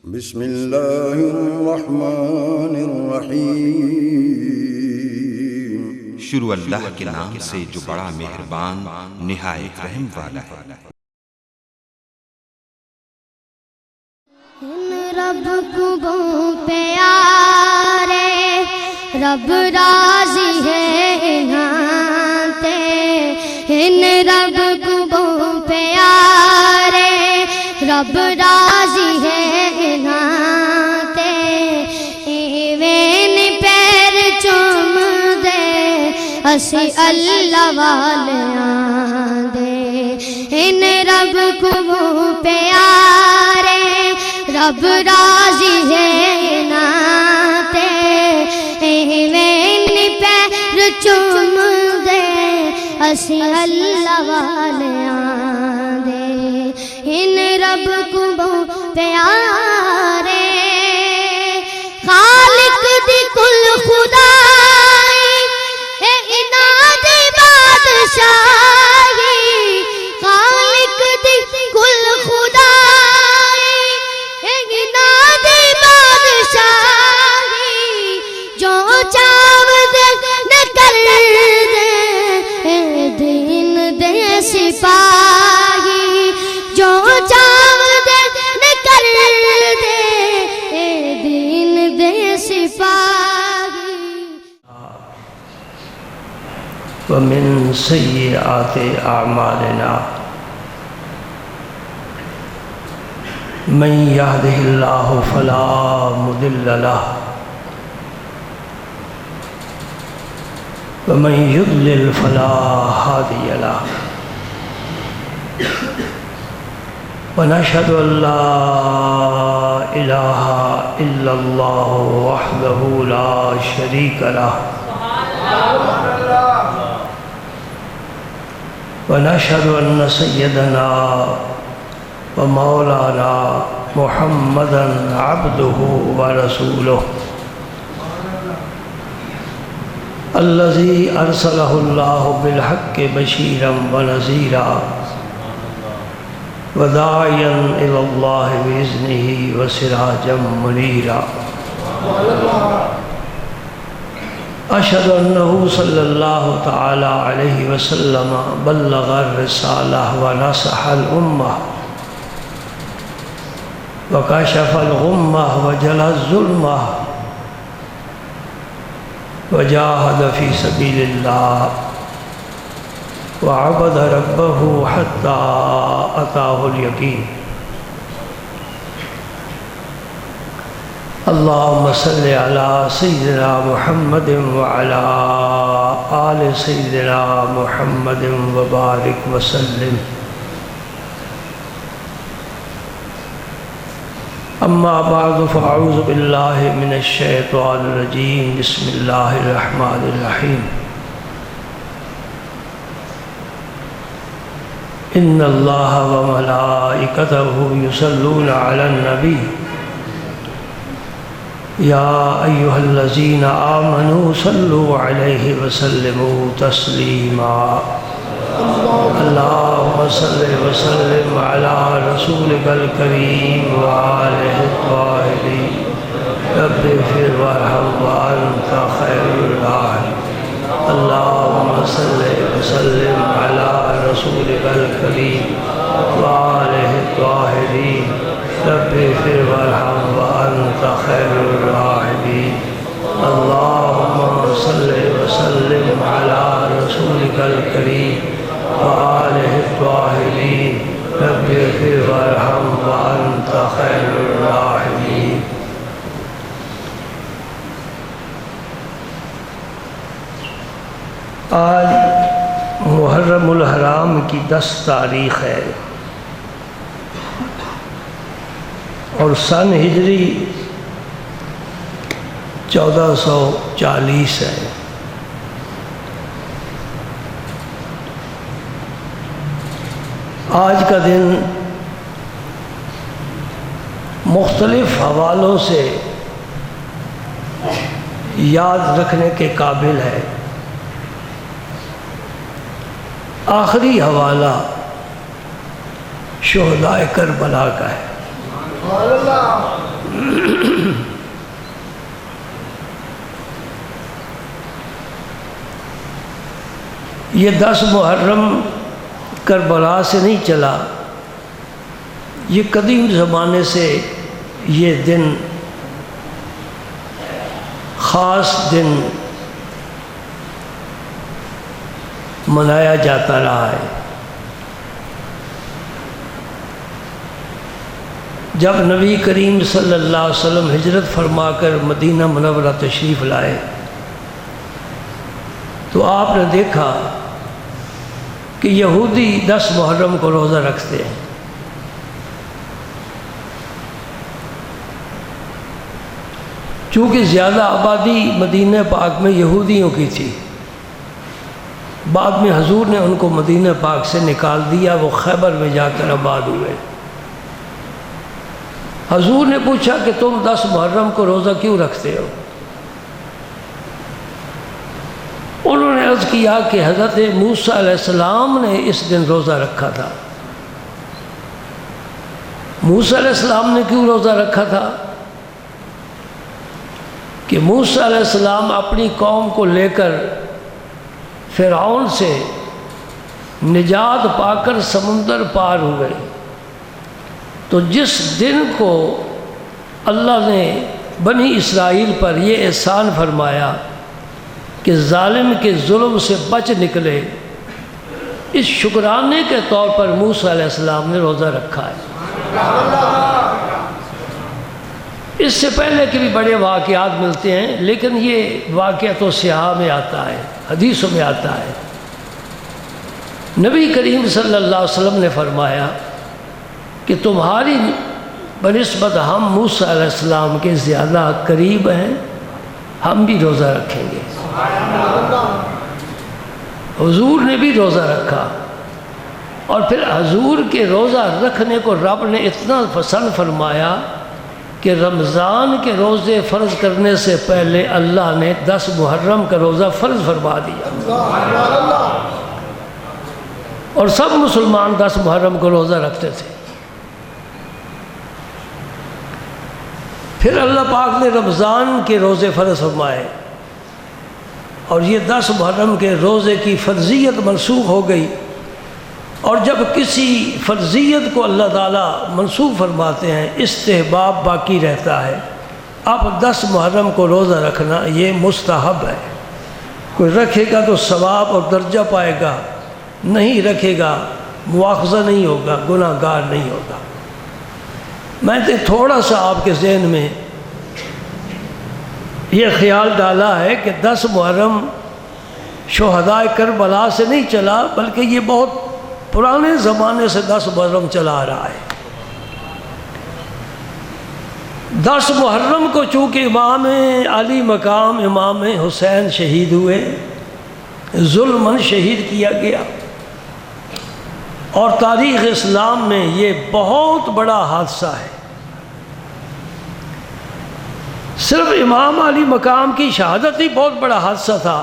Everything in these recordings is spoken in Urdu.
بسم اللہ الرحمن الرحیم۔ شروع اللہ کے نام سے جو بڑا مہربان نہایت رحم والا ہے۔ رب کو پیارے رب راضی ہے نہاتے، ان رب کو پیارے رب راضی ہے نہاتے، ایوین پیر چوم دے اسی اللہ والیاں دے، ان رب کو پیارے رب راضی ہے ناتے، ایوین پیر چوم دے اسی اللہ والیاں دے، ان رب کو پیارے خالق دی کل خدائی اے اناد بادشاہی، خالق دی کل خدائی اے اناد بادشاہی، جو چاو دے کر دے اے دین دے سپاہی، جو چاو دے کر دے اے دین دے سپاہی۔ ومن سیئات اعمالنا من يهده الله فلا مضل له ومن يضلل فلا هادي له، ونشهد أن لا إله إلا الله وحده لا شريك له، ونشهد أن سيدنا ومولانا محمدا عبده ورسوله الذي أرسله الله بالحق بشيرا ونذيرا وداعيا إلى الله بإذنه وسراجا منيرا، أشهد أنه صلى الله تعالى عليه وسلم بلغ الرسالة ونصح الأمة وكشف الغمة وجلى الظلمة وجاهد في سبيل الله وعبد ربه حتى أتاه اليقين۔ اللهم صل على سيدنا محمد وعلى آل سيدنا محمد وبارك وسلم۔ أما بعد فأعوذ بالله من الشيطان الرجيم، بسم الله الرحمن الرحيم۔ إن الله وملائكته يصلون على النبي يا أيها الذين آمنوا صلوا عليه وسلموا تسليما۔ اللهم صل وسلم على رسولك الكريم وآله الطاهرين، رب اغفر وارحم وأنت خير الراحمين۔ اللهم صل وسلم على رسولك الكريم وآله الطاهرين، رب اغفر وارحم وأنت خير الراحمين۔ اللهم صل وسلم على رسولك الكريم وآله الطاهرين، رب اغفر وارحم وأنت خير الراحمين۔ آج محرم الحرام کی 10 تاریخ ہے اور سن ہجری 1440 ہے۔ آج کا دن مختلف حوالوں سے یاد رکھنے کے قابل ہے۔ آخری حوالہ شہدائے کربلا کا ہے۔ یہ 10 محرم کربلا سے نہیں چلا، یہ قدیم زمانے سے یہ دن خاص دن منایا جاتا رہا ہے۔ جب نبی کریم صلی اللہ علیہ وسلم ہجرت فرما کر مدینہ منورہ تشریف لائے تو آپ نے دیکھا کہ یہودی 10 محرم کو روزہ رکھتے ہیں۔ چونکہ زیادہ آبادی مدینہ پاک میں یہودیوں کی تھی، بعد میں حضور نے ان کو مدینہ پاک سے نکال دیا، وہ خیبر میں جا کر آباد ہوئے۔ حضور نے پوچھا کہ تم 10 محرم کو روزہ کیوں رکھتے ہو؟ انہوں نے عرض کیا کہ حضرت موسیٰ علیہ السلام نے اس دن روزہ رکھا تھا۔ موسیٰ علیہ السلام نے کیوں روزہ رکھا تھا؟ کہ موسیٰ علیہ السلام اپنی قوم کو لے کر فرعون سے نجات پا کر سمندر پار ہوئے، تو جس دن کو اللہ نے بنی اسرائیل پر یہ احسان فرمایا کہ ظالم کے ظلم سے بچ نکلے، اس شکرانے کے طور پر موسیٰ علیہ السلام نے روزہ رکھا ہے۔ اس سے پہلے کے بھی بڑے واقعات ملتے ہیں، لیکن یہ واقعہ تو سیاح میں آتا ہے، حدیثوں میں آتا ہے۔ نبی کریم صلی اللہ علیہ وسلم نے فرمایا کہ تمہاری بنسبت ہم موسیٰ علیہ السلام کے زیادہ قریب ہیں، ہم بھی روزہ رکھیں گے۔ حضور نے بھی روزہ رکھا، اور پھر حضور کے روزہ رکھنے کو رب نے اتنا پسند فرمایا کہ رمضان کے روزے فرض کرنے سے پہلے اللہ نے 10 محرم کا روزہ فرض فرما دیا، اور سب مسلمان 10 محرم کو روزہ رکھتے تھے۔ پھر اللہ پاک نے رمضان کے روزے فرض فرمائے، اور یہ 10 محرم کے روزے کی فرضیت منسوخ ہو گئی۔ اور جب کسی فرضیت کو اللہ تعالیٰ منسوخ فرماتے ہیں، استحباب باقی رہتا ہے۔ اب 10 محرم کو روزہ رکھنا یہ مستحب ہے، کوئی رکھے گا تو ثواب اور درجہ پائے گا، نہیں رکھے گا مواخذہ نہیں ہوگا، گناہ گار نہیں ہوگا۔ میں نے تھوڑا سا آپ کے ذہن میں یہ خیال ڈالا ہے کہ 10 محرم شہداء کربلا سے نہیں چلا، بلکہ یہ بہت پرانے زمانے سے 10 محرم چلا آ رہا ہے۔ 10 محرم کو چونکہ امام علی مقام امام حسین شہید ہوئے، ظلماً شہید کیا گیا، اور تاریخ اسلام میں یہ بہت بڑا حادثہ ہے۔ صرف امام علی مقام کی شہادت ہی بہت بڑا حادثہ تھا،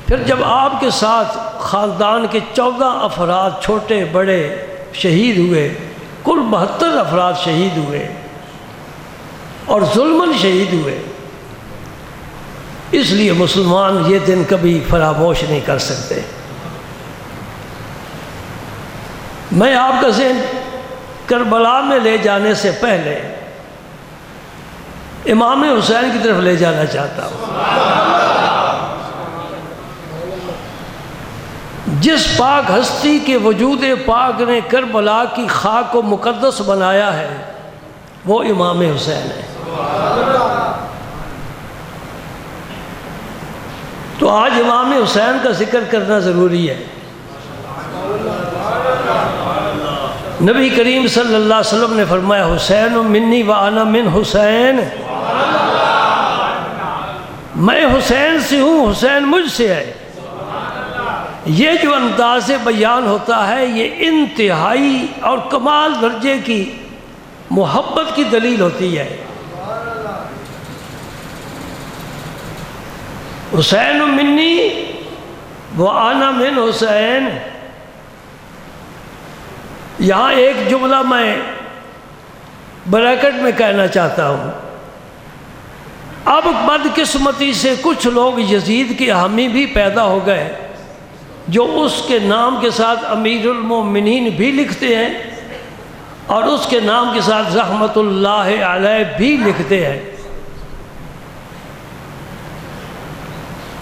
پھر جب آپ کے ساتھ خاندان کے 14 افراد چھوٹے بڑے شہید ہوئے، کل 72 افراد شہید ہوئے اور ظلماً شہید ہوئے، اس لیے مسلمان یہ دن کبھی فراموش نہیں کر سکتے۔ میں آپ کا ذہن کربلا میں لے جانے سے پہلے امام حسین کی طرف لے جانا چاہتا ہوں۔ جس پاک ہستی کے وجود پاک نے کربلا کی خاک کو مقدس بنایا ہے، وہ امام حسین ہے۔ تو آج امام حسین کا ذکر کرنا ضروری ہے۔ نبی کریم صلی اللہ علیہ وسلم نے فرمایا حسین منی و انا من حسین، میں حسین سے ہوں، حسین مجھ سے ہے۔ یہ جو انداز بیان ہوتا ہے یہ انتہائی اور کمال درجے کی محبت کی دلیل ہوتی ہے۔ حسین منی و انا من حسین، یہاں ایک جملہ میں بریکٹ میں کہنا چاہتا ہوں، اب بدقسمتی سے کچھ لوگ یزید کی حامی بھی پیدا ہو گئے جو اس کے نام کے ساتھ امیر المومنین بھی لکھتے ہیں اور اس کے نام کے ساتھ رحمت اللہ علیہ بھی لکھتے ہیں۔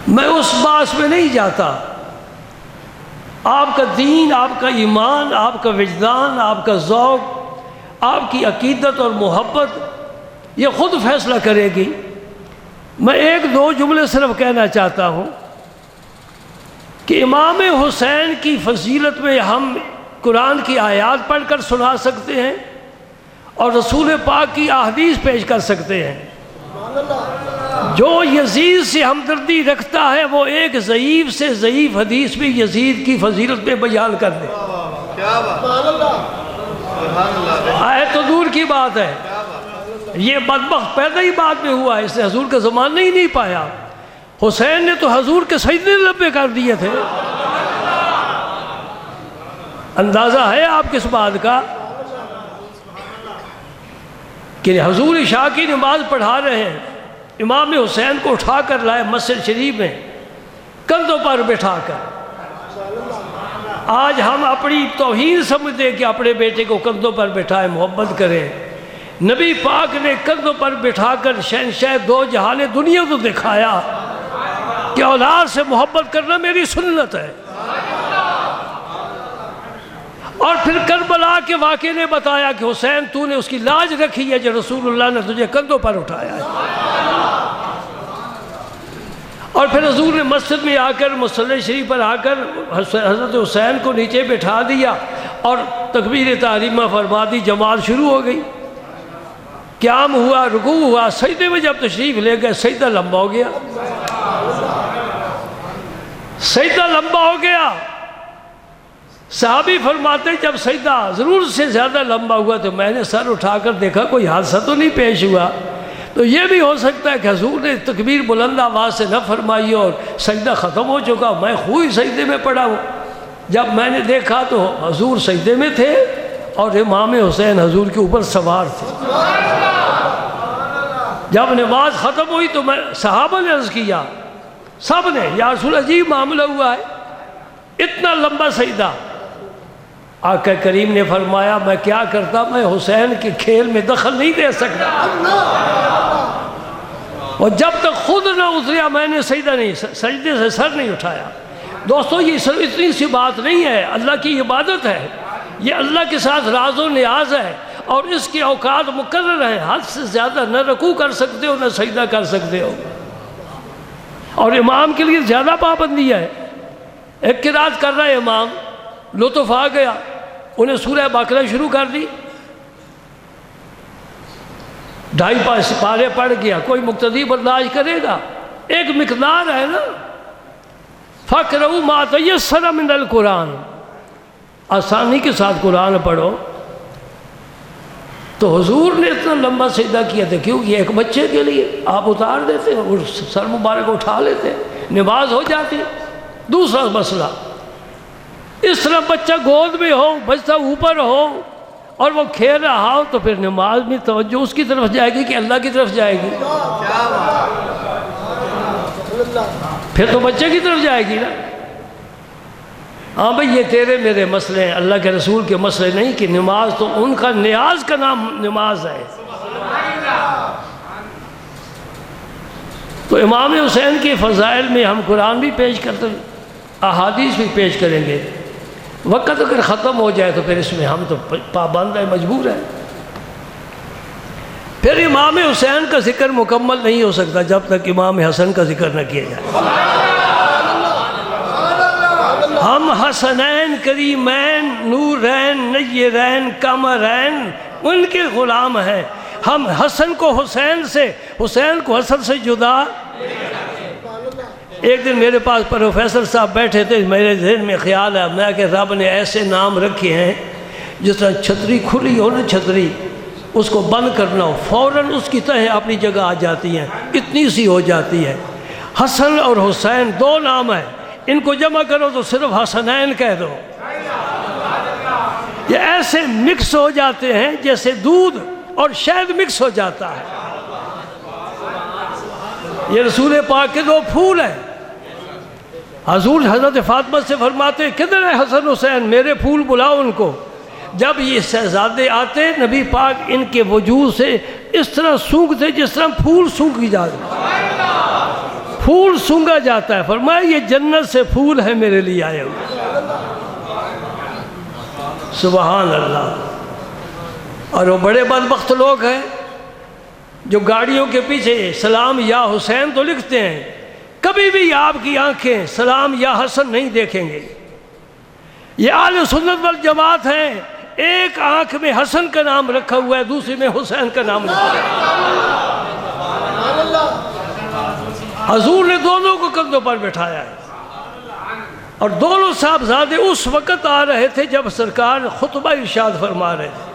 میں اس باس میں نہیں جاتا، آپ کا دین، آپ کا ایمان، آپ کا وجدان، آپ کا ذوق، آپ کی عقیدت اور محبت یہ خود فیصلہ کرے گی۔ میں ایک دو جملے صرف کہنا چاہتا ہوں کہ امام حسین کی فضیلت میں ہم قرآن کی آیات پڑھ کر سنا سکتے ہیں اور رسول پاک کی احادیث پیش کر سکتے ہیں۔ جو یزید سے ہمدردی رکھتا ہے وہ ایک ضعیف سے ضعیف حدیث بھی یزید کی فضیلت میں بیان کر دے۔ آئے تو دور کی بات ہے، یہ بدبخت پیدا ہی بعد میں ہوا ہے، اس نے حضور کا زمانہ ہی نہیں پایا۔ حسین نے تو حضور کے سجدے لبے کر دیے تھے، اندازہ ہے آپ کس بات کا کہ حضور عشاء کی نماز پڑھا رہے ہیں، امام حسین کو اٹھا کر لائے مسجد شریف میں کندھوں پر بٹھا کر۔ آج ہم اپنی توہین سمجھتے کہ اپنے بیٹے کو کندھوں پر بٹھائیں، محبت کریں۔ نبی پاک نے کندھوں پر بٹھا کر شہنشاہ دو جہان دنیا کو دکھایا کہ اولاد سے محبت کرنا میری سنت ہے۔ اور پھر کربلا کے واقعے نے بتایا کہ حسین تو نے اس کی لاج رکھی ہے جو رسول اللہ نے تجھے کندھوں پر اٹھایا ہے۔ اور پھر حضور نے مسجد میں آ کر مصلی شریف پر آ کر حضرت حسین کو نیچے بٹھا دیا اور تکبیر تحریمہ فرما دی، جماعت شروع ہو گئی، قیام ہوا، رکوع ہوا، سجدے میں جب تشریف لے گئے سجدہ لمبا ہو گیا، سجدہ لمبا ہو گیا۔ صحابی فرماتے جب سجدہ ضرور سے زیادہ لمبا ہوا تو میں نے سر اٹھا کر دیکھا کوئی حادثہ تو نہیں پیش ہوا، تو یہ بھی ہو سکتا ہے کہ حضور نے تکبیر بلند آواز سے نہ فرمائی اور سجدہ ختم ہو چکا، میں خوب سجدے میں پڑا ہوں۔ جب میں نے دیکھا تو حضور سجدے میں تھے اور امام حسین حضور کے اوپر سوار تھے۔ جب نماز ختم ہوئی تو میں صحابہ نے عرض کیا، سب نے، یا رسول عجیب معاملہ ہوا ہے، اتنا لمبا سجدہ۔ آقا کریم نے فرمایا میں کیا کرتا، میں حسین کے کھیل میں دخل نہیں دے سکتا، اور جب تک خود نہ اتریا میں نے سجدہ نہیں، سجدے سے سر نہیں اٹھایا۔ دوستو یہ صرف اتنی سی بات نہیں ہے، اللہ کی عبادت ہے، یہ اللہ کے ساتھ راز و نیاز ہے، اور اس کے اوقات مقرر ہیں، حد سے زیادہ نہ رکوع کر سکتے ہو نہ سجدہ کر سکتے ہو، اور امام کے لیے زیادہ پابندی ہے۔ ایک قرات کر رہا ہے امام، لطف آ گیا، انہیں سورہ بقرہ شروع کر دی، 2.5 پارے پڑھ گیا، کوئی مقتدی برداشت کرے گا؟ ایک مقدار ہے نا، فَقْرَؤُوا مَا تَيَسَّرَ مِنَ الْقُرْآنِ، آسانی کے ساتھ قرآن پڑھو۔ تو حضور نے اتنا لمبا سجدہ کیا تھا، کیونکہ ایک بچے کے لیے آپ اتار دیتے اور سر مبارک اٹھا لیتے، نماز ہو جاتی۔ دوسرا مسئلہ، اس طرح بچہ گود میں ہو، بچہ اوپر ہو اور وہ کھیل رہا ہو تو پھر نماز میں توجہ اس کی طرف جائے گی کہ اللہ کی طرف جائے گی؟ پھر تو بچے کی طرف جائے گی نا۔ ہاں بھئی یہ تیرے میرے مسئلے ہیں، اللہ کے رسول کے مسئلے نہیں، کہ نماز تو ان کا نیاز کا نام نماز ہے۔ تو امام حسین کے فضائل میں ہم قرآن بھی پیش کرتے ہیں، احادیث بھی پیش کریں گے۔ وقت اگر ختم ہو جائے تو پھر اس میں ہم تو پابند ہیں، مجبور ہیں۔ پھر امام حسین کا ذکر مکمل نہیں ہو سکتا جب تک امام حسن کا ذکر نہ کیا جائے۔ ہم حسنین کریمین نورین نیرین قمرین ان کے غلام ہیں، ہم حسن کو حسین سے، حسین کو حسن سے جدا۔ ایک دن میرے پاس پروفیسر صاحب بیٹھے تھے، میرے ذہن میں خیال ہے میں کہ رب نے ایسے نام رکھے ہیں جس طرح چھتری کھلی ہو نا، چھتری اس کو بند کرنا ہو فوراً اس کی تہیں اپنی جگہ آ جاتی ہیں، اتنی سی ہو جاتی ہے۔ حسن اور حسین دو نام ہیں، ان کو جمع کرو تو صرف حسنین کہہ دو۔ یہ ایسے مکس ہو جاتے ہیں جیسے دودھ اور شہد مکس ہو جاتا ہے۔ یہ رسول پاک کے 2 پھول ہیں۔ حضور حضرت فاطمہ سے فرماتے ہیں کدھر ہے حسن حسین، میرے پھول بلاؤ ان کو۔ جب یہ شہزادے آتے نبی پاک ان کے وجود سے اس طرح سونگتے جس طرح پھول سونگی جاتے، پھول سونگا جاتا ہے۔ فرمایا یہ جنت سے پھول ہے میرے لیے آئے ہوئے۔ سبحان اللہ۔ اور وہ بڑے بدبخت لوگ ہیں جو گاڑیوں کے پیچھے سلام یا حسین تو لکھتے ہیں، کبھی بھی آپ کی آنکھیں سلام یا حسن نہیں دیکھیں گے۔ یہ اہل سنت والجماعت ہیں، ایک آنکھ میں حسن کا نام رکھا ہوا ہے، دوسری میں حسین کا نام رکھا ہوا ہے۔ حضور نے دونوں کو کندھوں پر بٹھایا ہے، اور دونوں صاحبزادے اس وقت آ رہے تھے جب سرکار خطبہ ارشاد فرما رہے تھے۔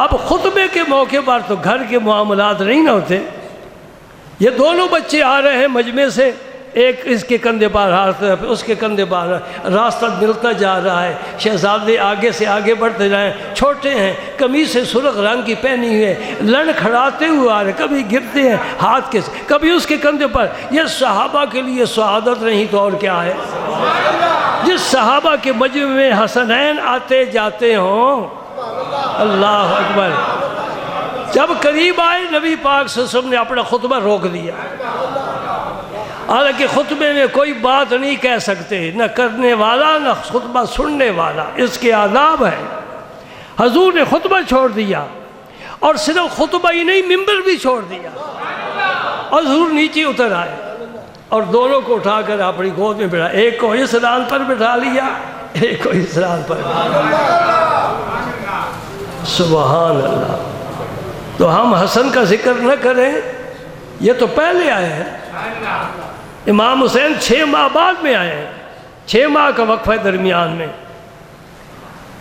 اب خطبے کے موقع پر تو گھر کے معاملات نہیں نہ ہوتے۔ یہ دونوں بچے آ رہے ہیں مجمع سے، ایک اس کے کندھے پر ہاتھ اس کے کندھے پر، راستہ ملتا جا رہا ہے۔ شہزادے آگے سے آگے بڑھتے جائیں، چھوٹے ہیں، قمیص سرخ رنگ کی پہنی ہوئی ہے، لڑ کھڑاتے ہوئے آ رہے، کبھی گرتے ہیں ہاتھ کے، کبھی اس کے کندھے پر۔ یہ صحابہ کے لیے سعادت نہیں تو اور کیا ہے؟ جس صحابہ کے مجمع میں حسنین آتے جاتے ہوں، اللہ اکبر۔ جب قریب آئے نبی پاک صلی اللہ علیہ وسلم نے اپنا خطبہ روک دیا۔ حالانکہ خطبے میں کوئی بات نہیں کہہ سکتے، نہ کرنے والا نہ خطبہ سننے والا، اس کے آداب ہیں۔ حضور نے خطبہ چھوڑ دیا، اور صرف خطبہ ہی نہیں ممبر بھی چھوڑ دیا، اور حضور نیچے اتر آئے اور دونوں کو اٹھا کر اپنی گود میں بٹھا، ایک کو اس ران پر بٹھا لیا، ایک کو اس ران پر بٹھا لیا۔ سبحان اللہ۔ تو ہم حسن کا ذکر نہ کریں، یہ تو پہلے آئے ہیں۔ امام حسین 6 ماہ بعد میں آئے ہیں، 6 ماہ کا وقفہ درمیان میں،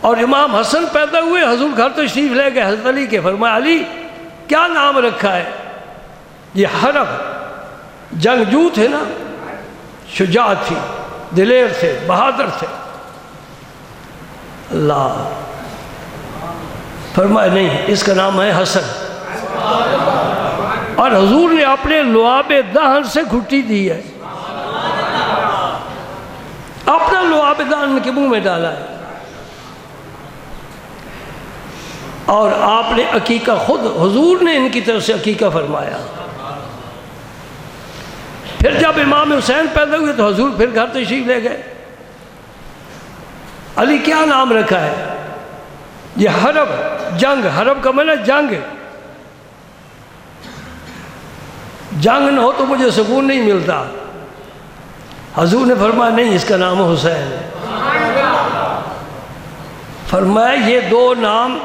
اور امام حسن پیدا ہوئے، حضور گھر تشریف لے گئے حضرت علی کے، فرمایا علی کیا نام رکھا ہے؟ یہ حرب، جنگجو تھے نا، شجاع تھی، دلیر تھے، بہادر تھے۔ اللہ فرمایا نہیں، اس کا نام ہے حسن۔ اور حضور نے اپنے لعاب دہن سے گھٹی دی ہے، اپنا لعاب دہن ان کے منہ میں ڈالا ہے، اور آپ نے عقیقہ خود حضور نے ان کی طرف سے عقیقہ فرمایا۔ پھر جب امام حسین پیدا ہوئے تو حضور پھر گھر تشریف لے گئے۔ علی کیا نام رکھا ہے؟ یہ حرب، جنگ، حرب کا معنی جنگ، جنگ نہ ہو تو مجھے سکون نہیں ملتا۔ حضور نے فرمایا نہیں، اس کا نام حسین ہے۔ فرمایا یہ 2 نام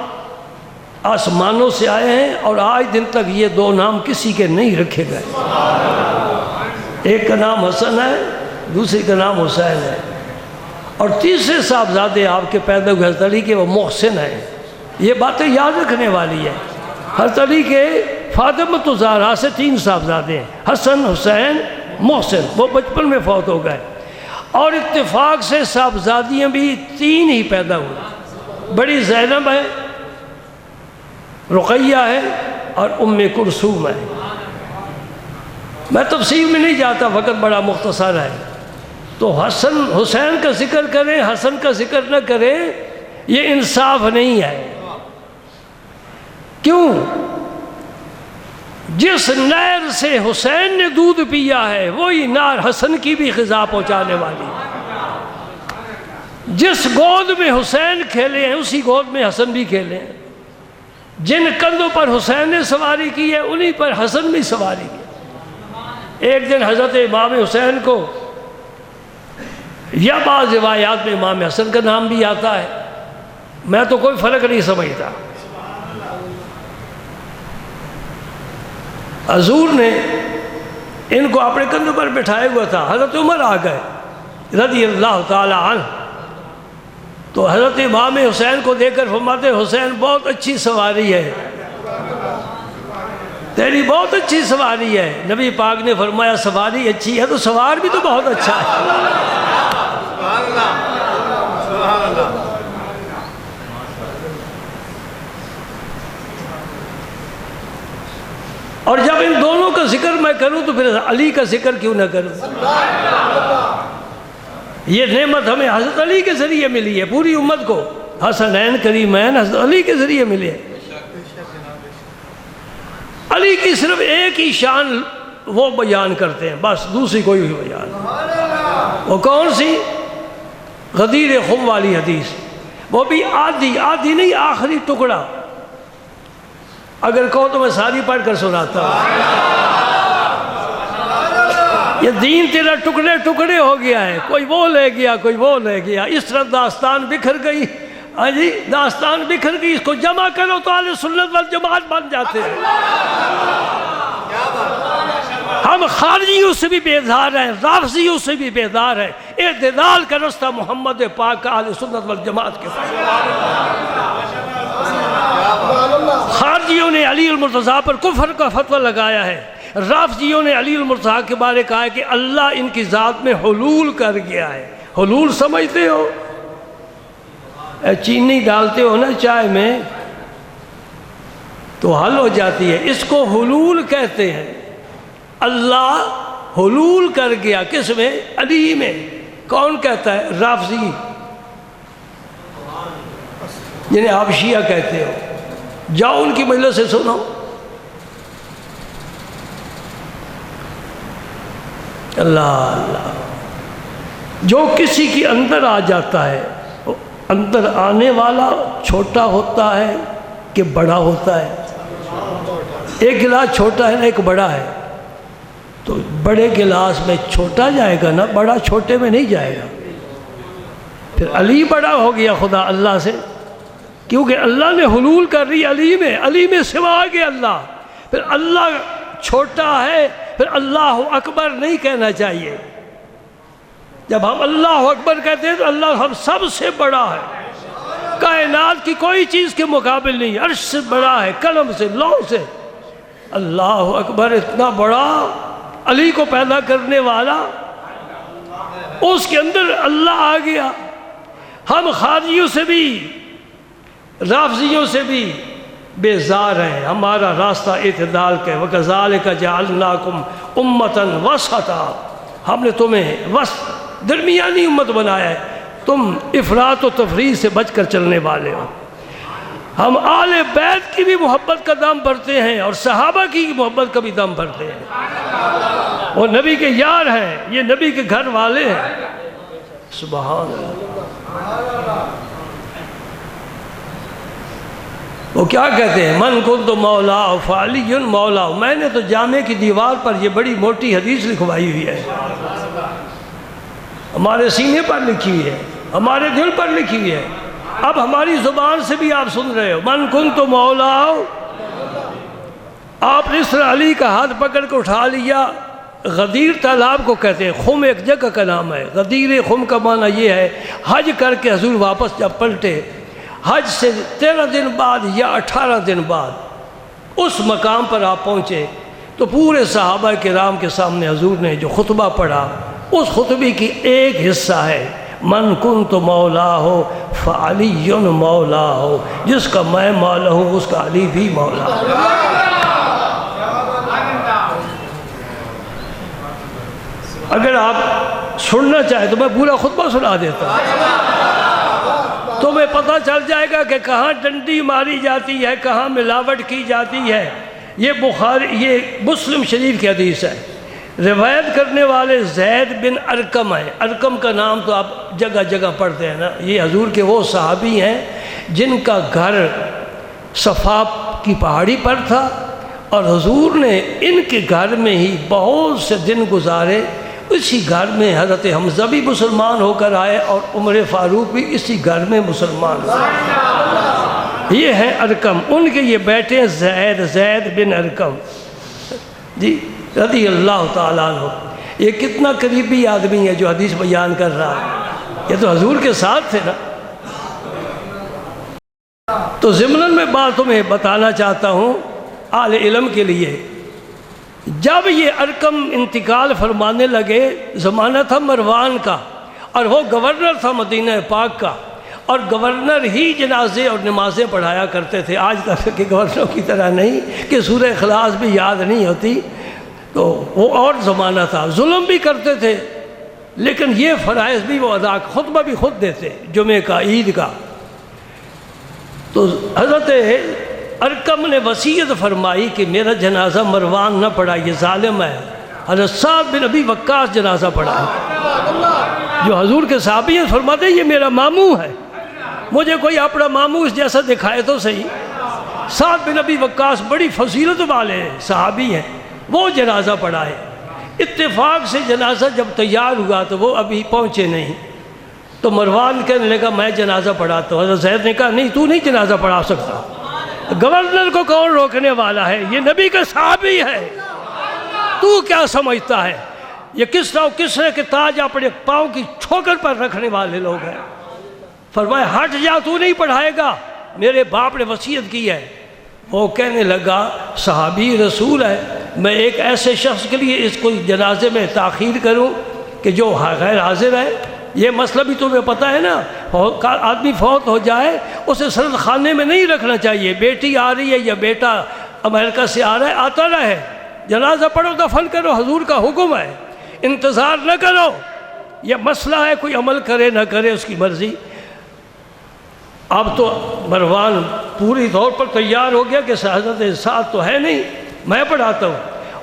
آسمانوں سے آئے ہیں، اور آج دن تک یہ 2 نام کسی کے نہیں رکھے گئے۔ ایک کا نام حسن ہے، دوسری کا نام حسین ہے، اور تیسرے صاحبزادے آپ کے پیدا ہوئے حضرت علی کے، وہ محسن ہیں۔ یہ باتیں یاد رکھنے والی ہیں۔ حضرت علی کے فاطمہ الزہرا سے 3 صاحبزادے ہیں، حسن، حسین، محسن، وہ بچپن میں فوت ہو گئے، اور اتفاق سے صاحبزادیاں بھی 3 ہی پیدا ہوئی۔ بڑی زینب ہے، رقیہ ہے، اور ام کلثوم ہے۔ میں تفصیل میں نہیں جاتا، وقت بڑا مختصر ہے۔ تو حسن حسین کا ذکر کریں، حسن کا ذکر نہ کریں، یہ انصاف نہیں ہے۔ کیوں؟ جس نہر سے حسین نے دودھ پیا ہے وہی نہر حسن کی بھی غذا پہنچانے والی ہے۔ جس گود میں حسین کھیلے ہیں اسی گود میں حسن بھی کھیلے ہیں۔ جن کندھوں پر حسین نے سواری کی ہے انہی پر حسن بھی سواری کی۔ ایک دن حضرت امام حسین کو، یا بعض روایات میں امام حسن کا نام بھی آتا ہے، میں تو کوئی فرق نہیں سمجھتا، حضور نے ان کو اپنے کندھوں پر بٹھائے ہوا تھا۔ حضرت عمر آ گئے رضی اللہ تعالی عنہ، تو حضرت امام حسین کو دیکھ کر فرماتے حسین بہت اچھی سواری ہے، تیری بہت اچھی سواری ہے۔ نبی پاک نے فرمایا سواری اچھی ہے تو سوار بھی تو بہت اچھا ہے۔ اور جب ان دونوں کا ذکر میں کروں تو پھر علی کا ذکر کیوں نہ کروں؟ یہ نعمت ہمیں حضرت علی کے ذریعے ملی ہے، پوری امت کو حسنین کریمین حضرت علی کے ذریعے ملے ہیں۔ علی کی صرف ایک ہی شان وہ بیان کرتے ہیں، بس دوسری کوئی بھی بیان نہیں۔ وہ کون سی؟ غدیر خم والی حدیث، وہ بھی آدھی نہیں، آخری ٹکڑا۔ اگر کہو تو میں ساری پڑھ کر سناتا ہوں۔ یہ دین تیرا ٹکڑے ٹکڑے ہو گیا ہے، کوئی وہ لے گیا کوئی وہ لے گیا، اس طرح داستان بکھر گئی۔ ہاں جی، داستان بکھر گئی، اس کو جمع کرو تو اہل سنت والجماعت بن جاتے ہیں۔ ہم خارجیوں سے بھی بیزار ہیں، رافضیوں سے بھی بیزار ہیں۔ اعتدال کا رستہ محمد پاک کا اہل سنت والجماعت کے پاس۔ خارجیوں نے علی المرتضیٰ پر کفر کا فتویٰ لگایا ہے، رافضیوں نے علی المرتضیٰ کے بارے کہا ہے کہ اللہ ان کی ذات میں حلول کر گیا ہے۔ حلول سمجھتے ہو؟ چینی ڈالتے ہو نا چائے میں تو حل ہو جاتی ہے، اس کو حلول کہتے ہیں۔ اللہ حلول کر گیا، کس میں؟ علی میں۔ کون کہتا ہے؟ رافضی، جنہیں آپ شیعہ کہتے ہو۔ جاؤ ان کی مجلس سے سنو۔ اللہ اللہ، جو کسی کے اندر آ جاتا ہے، اندر آنے والا چھوٹا ہوتا ہے کہ بڑا ہوتا ہے؟ ایک گلاس چھوٹا ہے نا، ایک بڑا ہے، تو بڑے گلاس میں چھوٹا جائے گا نا، بڑا چھوٹے میں نہیں جائے گا۔ پھر علی بڑا ہو گیا خدا اللہ سے، کیونکہ اللہ نے حلول کر رہی علی میں سوا آگے اللہ۔ پھر اللہ چھوٹا ہے، پھر اللہ اکبر نہیں کہنا چاہیے۔ جب ہم اللہ اکبر کہتے ہیں تو اللہ ہم سب سے بڑا ہے، کائنات کی کوئی چیز کے مقابل نہیں، عرش سے بڑا ہے، قلم سے، لوح سے۔ اللہ اکبر، اتنا بڑا علی کو پیدا کرنے والا، اس کے اندر اللہ آ گیا۔ ہم خارجیوں سے بھی رافضیوں سے بھی بیزار ہیں، ہمارا راستہ اعتدال کا ہے۔ وَكَذَلِكَ جَعَلْنَاكُمْ أُمَّةً وَسَطًا، ہم نے تمہیں وسط درمیانی امت بنایا ہے، تم افراط و تفریط سے بچ کر چلنے والے ہو۔ ہم آل بیت کی بھی محبت کا دم بھرتے ہیں اور صحابہ کی محبت کا بھی دم بھرتے ہیں۔ وہ نبی کے یار ہیں، یہ نبی کے گھر والے ہیں۔ سبحان اللہ۔ وہ کیا کہتے ہیں؟ من کنت مولا فعلی مولا۔ میں نے تو جامع کی دیوار پر یہ بڑی موٹی حدیث لکھوائی ہوئی ہے، ہمارے سینے پر لکھی ہوئی ہے، ہمارے دل پر لکھی ہوئی ہے، اب ہماری زبان سے بھی آپ سن رہے ہو۔ من کنت مولا، آپ نے اس طرح علی کا ہاتھ پکڑ کے اٹھا لیا۔ غدیر تالاب کو کہتے ہیں، خم ایک جگہ کا نام ہے۔ غدیر خم کا معنی یہ ہے، حج کر کے حضور واپس جب پلٹے، حج سے 13 دن بعد یا 18 دن بعد اس مقام پر آپ پہنچے تو پورے صحابہ کرام کے سامنے حضور نے جو خطبہ پڑھا، اس خطبے کی ایک حصہ ہے من کنت مولا ہو فعلی مولا ہو، جس کا میں مولا ہوں اس کا علی بھی مولا ہو۔ اگر آپ سننا چاہیں تو میں پورا خطبہ سنا دیتا ہوں، تمہیں پتہ چل جائے گا کہ کہاں ڈنڈی ماری جاتی ہے، کہاں ملاوٹ کی جاتی ہے۔ یہ مسلم شریف کی حدیث ہے، روایت کرنے والے زید بن ارقم ہیں۔ ارقم کا نام تو آپ جگہ جگہ پڑھتے ہیں نا، یہ حضور کے وہ صحابی ہیں جن کا گھر صفا کی پہاڑی پر تھا، اور حضور نے ان کے گھر میں ہی بہت سے دن گزارے۔ اسی گھر میں حضرت حمزہ بھی مسلمان ہو کر آئے اور عمر فاروق بھی اسی گھر میں مسلمان ہوئے۔ یہ ہیں ارقم، ان کے یہ بیٹے ہیں زید بن ارقم جی رضی اللہ تعالیٰ عنہ۔ یہ کتنا قریبی آدمی ہے جو حدیث بیان کر رہا ہے، یہ تو حضور کے ساتھ تھے نا۔ تو ضمناً میں بات تمہیں بتانا چاہتا ہوں اہل علم کے لیے، جب یہ ارقم انتقال فرمانے لگے، زمانہ تھا مروان کا اور وہ گورنر تھا مدینہ پاک کا، اور گورنر ہی جنازے اور نمازیں پڑھایا کرتے تھے، آج تک کے گورنروں کی طرح نہیں کہ سورہ اخلاص بھی یاد نہیں ہوتی، تو وہ اور زمانہ تھا، ظلم بھی کرتے تھے لیکن یہ فرائض بھی وہ ادا، خطبہ بھی خود دیتے جمعے کا، عید کا۔ تو حضرت ارقم نے وصیت فرمائی کہ میرا جنازہ مروان نہ پڑھا، یہ ظالم ہے۔ حضرت سعد بن ابی وقاص جنازہ پڑھا ہے، جو حضور کے صحابی ہیں، فرماتے ہیں یہ میرا ماموں ہے، مجھے کوئی اپنا ماموں اس جیسا دکھائے تو صحیح۔ سعد بن ابی وقاص بڑی فضیلت والے صحابی ہیں، وہ جنازہ پڑھا ہے۔ اتفاق سے جنازہ جب تیار ہوا تو وہ ابھی پہنچے نہیں، تو مروان کہنے لگا میں جنازہ پڑھاتا ہوں۔ حضرت زید نے کہا نہیں، تو نہیں جنازہ پڑھا سکتا، گورنر کو کون روکنے والا ہے، یہ نبی کا صحابی ہے، تو کیا سمجھتا ہے؟ یہ کسرا کے تاج اپنے پاؤں کی ٹھوکر پر رکھنے والے لوگ ہیں۔ فرمایا ہٹ جا، تو نہیں پڑھائے گا، میرے باپ نے وصیت کی ہے۔ وہ کہنے لگا صحابی رسول ہے، میں ایک ایسے شخص کے لیے اس کو جنازے میں تاخیر کروں کہ جو غیر حاضر ہے؟ یہ مسئلہ بھی تمہیں پتہ ہے نا، آدمی فوت ہو جائے اسے سرد خانے میں نہیں رکھنا چاہیے، بیٹی آ رہی ہے یا بیٹا امریکہ سے آ رہا ہے، آتا رہے، جنازہ پڑھو دفن کرو، حضور کا حکم ہے، انتظار نہ کرو۔ یہ مسئلہ ہے، کوئی عمل کرے نہ کرے اس کی مرضی۔ اب تو مروان پوری طور پر تیار ہو گیا کہ حضرت سعد تو ہے نہیں، میں پڑھاتا ہوں۔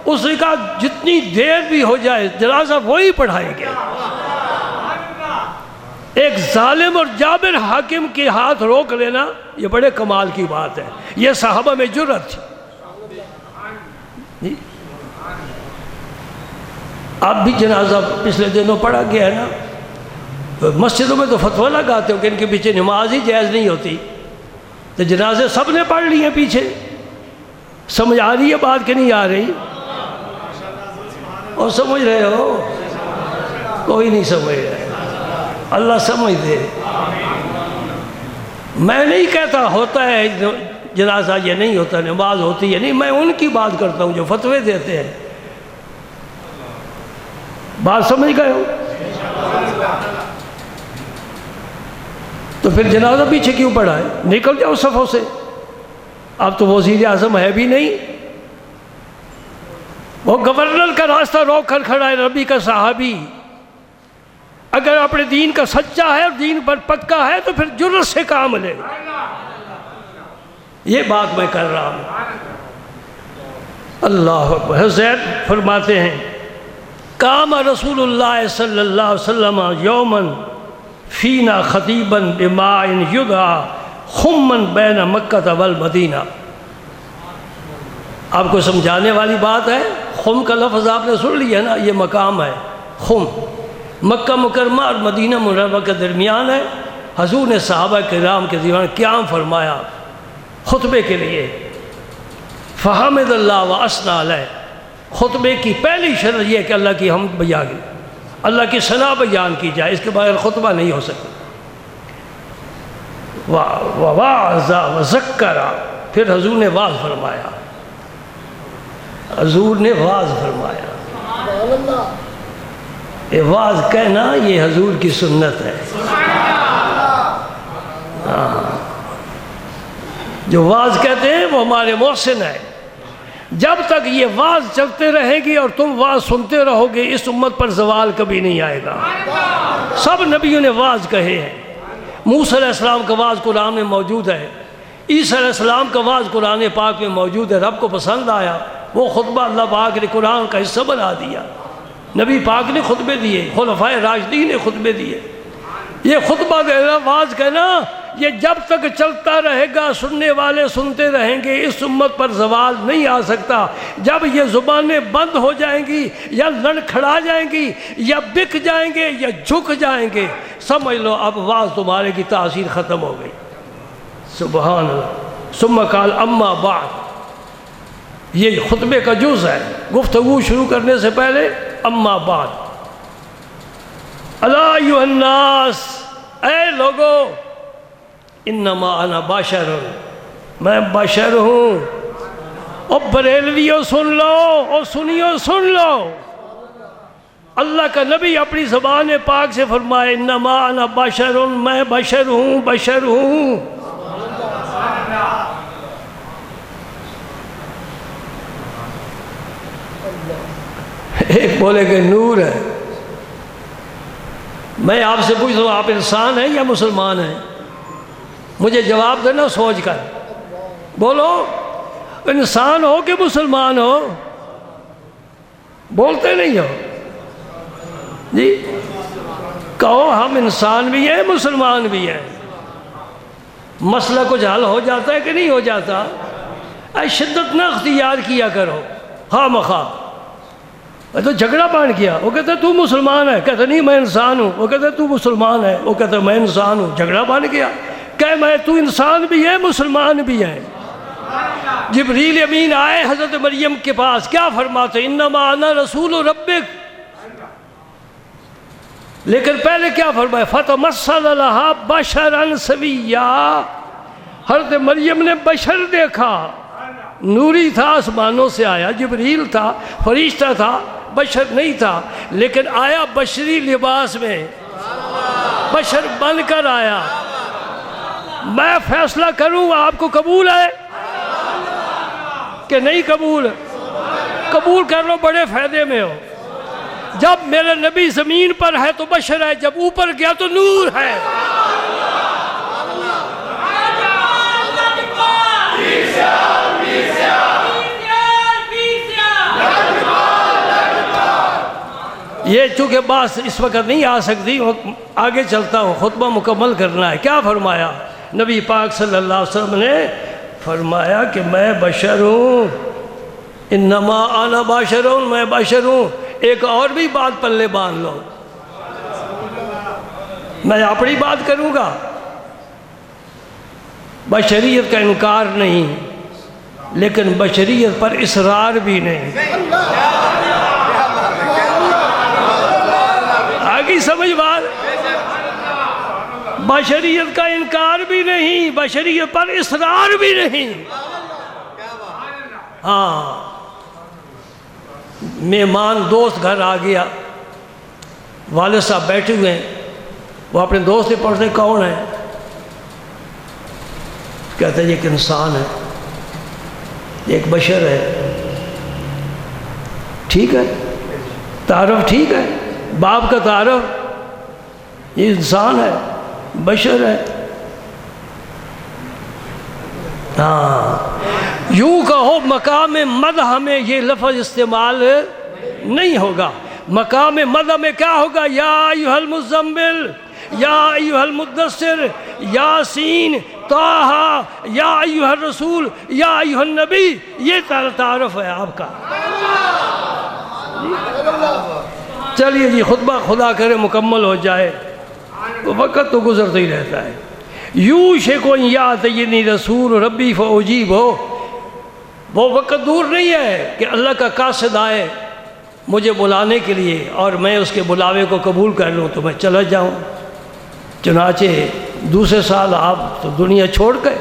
اس نے کہا جتنی دیر بھی ہو جائے جنازہ وہی پڑھائے گا۔ ایک ظالم اور جابر حاکم کے ہاتھ روک لینا یہ بڑے کمال کی بات ہے، یہ صحابہ میں جرأت تھی۔ اب بھی جنازہ پچھلے دنوں پڑھا گیا ہے نا، مسجدوں میں تو فتویٰ لگاتے ہو کہ ان کے پیچھے نماز ہی جائز نہیں ہوتی، تو جنازے سب نے پڑھ لی ہیں پیچھے۔ سمجھ آ رہی ہے بات کہ نہیں آ رہی؟ اور سمجھ رہے ہو؟ کوئی نہیں سمجھ رہے، اللہ سمجھ دے۔ میں نہیں کہتا ہوتا ہے جنازہ یہ نہیں ہوتا، نماز ہوتی ہے نہیں، میں ان کی بات کرتا ہوں جو فتوے دیتے ہیں۔ بات سمجھ گئے ہو؟ تو پھر جنازہ پیچھے کیوں پڑا ہے؟ نکل جاؤ صفوں سے۔ اب تو وزیر اعظم ہے بھی نہیں، وہ گورنر کا راستہ روک کر کھڑا ہے، نبی کا صحابی۔ اگر اپنے دین کا سچا ہے اور دین پر پکا ہے تو پھر جرأت سے کام لے، یہ بات میں کر رہا ہوں۔ اللہ اکبر۔ زید فرماتے ہیں قام رسول اللہ صلی اللہ علیہ وسلم یوماً فینا خطیباً بماء یدعی خماً بین مکہ والمدینہ۔ آپ کو سمجھانے والی بات ہے، خم کا لفظ آپ نے سن لیا نا، یہ مقام ہے خم، مکہ مکرمہ اور مدینہ منورہ کے درمیان ہے۔ حضور نے صحابہ کرام کے دیوان قیام فرمایا خطبے کے لیے، فحمد اللہ و اثنی علیہ۔ خطبے کی پہلی شرط یہ ہے کہ اللہ کی حمد بیان کی، اللہ کی ثنا بیان کی جائے، اس کے بغیر خطبہ نہیں ہو سکتا۔ وَوَعَظَ وَذَكَّرَ، پھر حضور نے واعظ فرمایا، حضور نے واعظ فرمایا۔ یہ واعظ کہنا یہ حضور کی سنت ہے۔ جو واعظ کہتے ہیں وہ ہمارے محسن ہے۔ جب تک یہ واعظ چلتے رہے گی اور تم واعظ سنتے رہو گے، اس امت پر زوال کبھی نہیں آئے گا۔ سب نبیوں نے واعظ کہے ہیں، موسیٰ علیہ السلام کا واعظ قرآن میں موجود ہے، عیسیٰ علیہ السلام کا واعظ قرآن پاک میں موجود ہے۔ رب کو پسند آیا، وہ خطبہ اللہ پاک نے قرآن کا حصہ بنا دیا۔ نبی پاک نے خطبے دیے، خلفائے راشدین نے خطبے دیے۔ یہ خطبہ دینا، واعظ کہنا، یہ جب تک چلتا رہے گا، سننے والے سنتے رہیں گے، اس امت پر زوال نہیں آ سکتا۔ جب یہ زبانیں بند ہو جائیں گی یا لڑکھڑا جائیں گی یا بک جائیں گے یا جھک جائیں گے، سمجھ لو اب واعظ تمہارے کی تاثیر ختم ہو گئی۔ سبحان اللہ۔ ثم قال اما بعد، یہ خطبے کا جز ہے، گفتگو شروع کرنے سے پہلے اما بعد۔ الا ایھا الناس، اے لوگو، انما انا بشر، میں بشر ہوں۔ اور بریلویوں سن لو اور سنیو سن لو، اللہ کا نبی اپنی زبان پاک سے فرمائے انما انا بشر، میں بشر ہوں، بشر ہوں۔ ایک بولے کہ نور ہے۔ میں آپ سے پوچھتا ہوں آپ انسان ہیں یا مسلمان ہیں؟ مجھے جواب دینا سوچ کر، بولو انسان ہو کہ مسلمان ہو؟ بولتے نہیں ہو جی، کہو ہم انسان بھی ہیں مسلمان بھی ہیں۔ مسئلہ کچھ حل ہو جاتا ہے کہ نہیں ہو جاتا؟ اے شدت نہ اختیار کیا کرو خواہ مخواہ۔ تو جھگڑا بان کیا، وہ کہتا ہے تو مسلمان ہے، کہتا نہیں میں انسان ہوں، وہ کہتا ہے تو مسلمان ہے، وہ کہتا ہے میں انسان ہوں، جھگڑا بان کیا کہ میں تو انسان بھی ہے مسلمان بھی ہے۔ جبریل امین آئے حضرت مریم کے پاس، کیا فرماتے انما انا رسول ربک، لیکن پہلے کیا فرمایا فتمثل لہا بشرا سویا، حضرت مریم نے بشر دیکھا، نوری تھا، آسمانوں سے آیا، جبریل تھا، فرشتہ تھا، بشر نہیں تھا، لیکن آیا بشری لباس میں، بشر بن کر آیا۔ میں فیصلہ کروں آپ کو قبول ہے کہ نہیں قبول؟ قبول کر لو، بڑے فائدے میں ہو۔ جب میرا نبی زمین پر ہے تو بشر ہے، جب اوپر گیا تو نور ہے۔ یہ چونکہ بات اس وقت نہیں آ سکتی، آگے چلتا ہوں، خطبہ مکمل کرنا ہے۔ کیا فرمایا نبی پاک صلی اللہ علیہ وسلم نے؟ فرمایا کہ میں بشر ہوں، انما انا بشر، میں بشر ہوں۔ ایک اور بھی بات پلے باندھ لو، میں اپنی بات کروں گا، بشریت کا انکار نہیں، لیکن بشریت پر اصرار بھی نہیں۔ آگی سمجھ بات؟ بشریت کا انکار بھی نہیں، بشریت پر اصرار بھی نہیں۔ ہاں، مہمان دوست گھر آ گیا، والد صاحب بیٹھے ہوئے ہیں، وہ اپنے دوست سے پوچھتے کون ہے؟ کہتے ہیں یہ ایک انسان ہے، ایک بشر ہے۔ ٹھیک ہے، تعارف ٹھیک ہے، باپ کا تعارف، یہ انسان ہے، بشر ہے۔ ہاں، یوں کہو مقام مدح میں یہ لفظ استعمال نہیں ہوگا۔ مقام مدح میں کیا ہوگا؟ یا ایھا المزمل، یا ایھا المدثر، یاسین، طٰہٰ، یا ایھا الرسول، یا ایھا النبی، یہ تعارف ہے آپ کا۔ چلیے جی، خطبہ خدا کرے مکمل ہو جائے، وقت تو گزرتا ہی رہتا ہے۔ یوشک ان یأتینی رسول ربی فأجیبہ، وہ وقت دور نہیں ہے کہ اللہ کا قاصد آئے مجھے بلانے کے لیے اور میں اس کے بلاوے کو قبول کر لوں تو میں چلا جاؤں۔ چنانچہ دوسرے سال آپ تو دنیا چھوڑ گئے۔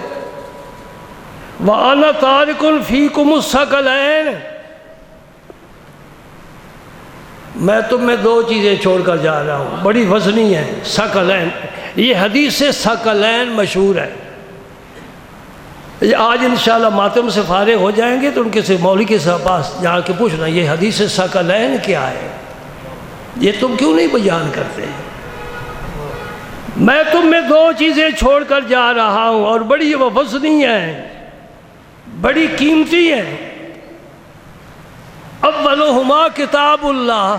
وَأَنَا تَارِكٌ فِيكُمُ الثَّقَلَيْنِ، میں تم میں دو چیزیں چھوڑ کر جا رہا ہوں، بڑی وزنی ہے، ثقلین۔ یہ حدیث سے ثقلین مشہور ہے۔ آج انشاءاللہ ماتم سے فارغ ہو جائیں گے تو ان کے سے مولوی کے پاس جا کے پوچھنا یہ حدیث سے ثقلین کیا ہے، یہ تم کیوں نہیں بیان کرتے؟ میں تم میں دو چیزیں چھوڑ کر جا رہا ہوں اور بڑی وزنی ہیں، بڑی قیمتی ہیں۔ اولہما کتاب اللہ،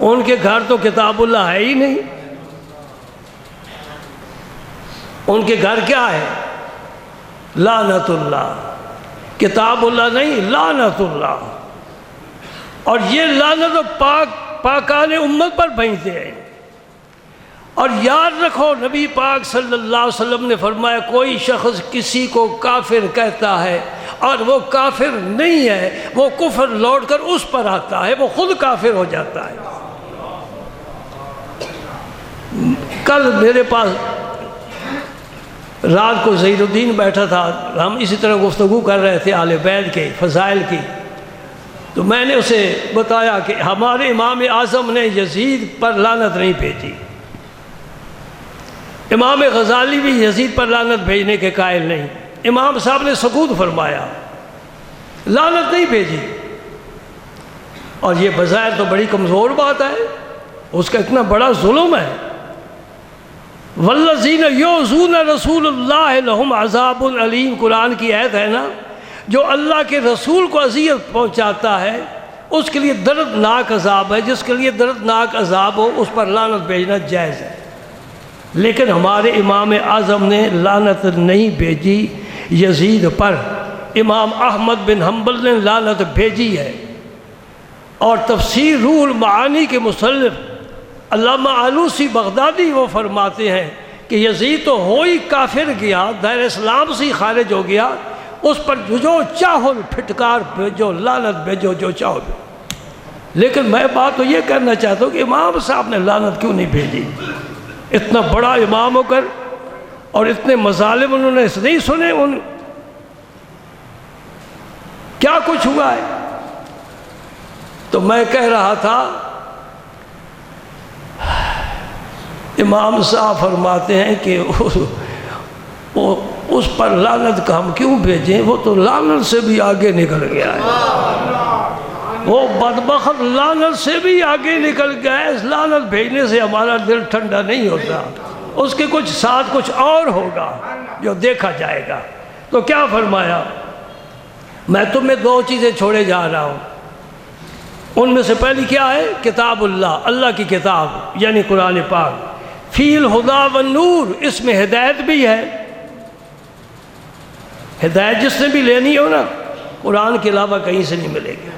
ان کے گھر تو کتاب اللہ ہے ہی نہیں، ان کے گھر کیا ہے؟ لعنت اللہ، کتاب اللہ نہیں، لعنت اللہ۔ اور یہ لعنت پاکان امت پر بھیجتے ہیں۔ اور یاد رکھو نبی پاک صلی اللہ علیہ وسلم نے فرمایا کوئی شخص کسی کو کافر کہتا ہے اور وہ کافر نہیں ہے، وہ کفر لوٹ کر اس پر آتا ہے، وہ خود کافر ہو جاتا ہے۔ کل میرے پاس رات کو ظہیر الدین بیٹھا تھا، ہم اسی طرح گفتگو کر رہے تھے اہل بیت کے فضائل کی، تو میں نے اسے بتایا کہ ہمارے امام اعظم نے یزید پر لعنت نہیں بھیجی، امام غزالی بھی یزید پر لعنت بھیجنے کے قائل نہیں، امام صاحب نے سکوت فرمایا، لعنت نہیں بھیجی۔ اور یہ بظاہر تو بڑی کمزور بات ہے، اس کا اتنا بڑا ظلم ہے۔ والذین یؤذون رسول اللہ لہم عذاب علیم، قرآن کی آیت ہے نا، جو اللہ کے رسول کو اذیت پہنچاتا ہے اس کے لیے دردناک عذاب ہے، جس کے لیے دردناک عذاب ہو اس پر لعنت بھیجنا جائز ہے۔ لیکن ہمارے امام اعظم نے لعنت نہیں بھیجی یزید پر، امام احمد بن حنبل نے لعنت بھیجی ہے۔ اور تفسیر روح المعانی کے مصنف علامہ آلوسی بغدادی وہ فرماتے ہیں کہ یزید تو ہو ہی کافر گیا، دائر اسلام سے ہی خارج ہو گیا، اس پر جو چاہو پھٹکار بھیجو، لعنت بھیجو، جو چاہو بھیجو۔ لیکن میں بات تو یہ کرنا چاہتا ہوں کہ امام صاحب نے لعنت کیوں نہیں بھیجی؟ اتنا بڑا امام ہو کر اور اتنے مظالم انہوں نے نہیں سنے، کیا کچھ ہوا ہے؟ تو میں کہہ رہا تھا امام صاحب فرماتے ہیں کہ اس پر لعنت کا ہم کیوں بھیجیں، وہ تو لعنت سے بھی آگے نکل گیا ہے، وہ بدبخت لعنت سے بھی آگے نکل گیا ہے۔ اس لعنت بھیجنے سے ہمارا دل ٹھنڈا نہیں ہوتا، اس کے کچھ ساتھ کچھ اور ہوگا جو دیکھا جائے گا۔ تو کیا فرمایا؟ میں تمہیں دو چیزیں چھوڑے جا رہا ہوں، ان میں سے پہلی کیا ہے؟ کتاب اللہ، اللہ کی کتاب یعنی قرآن پاک، فی الہدی والنور، اس میں ہدایت بھی ہے۔ ہدایت جس نے بھی لینی ہو نا، قرآن کے علاوہ کہیں سے نہیں ملے گی،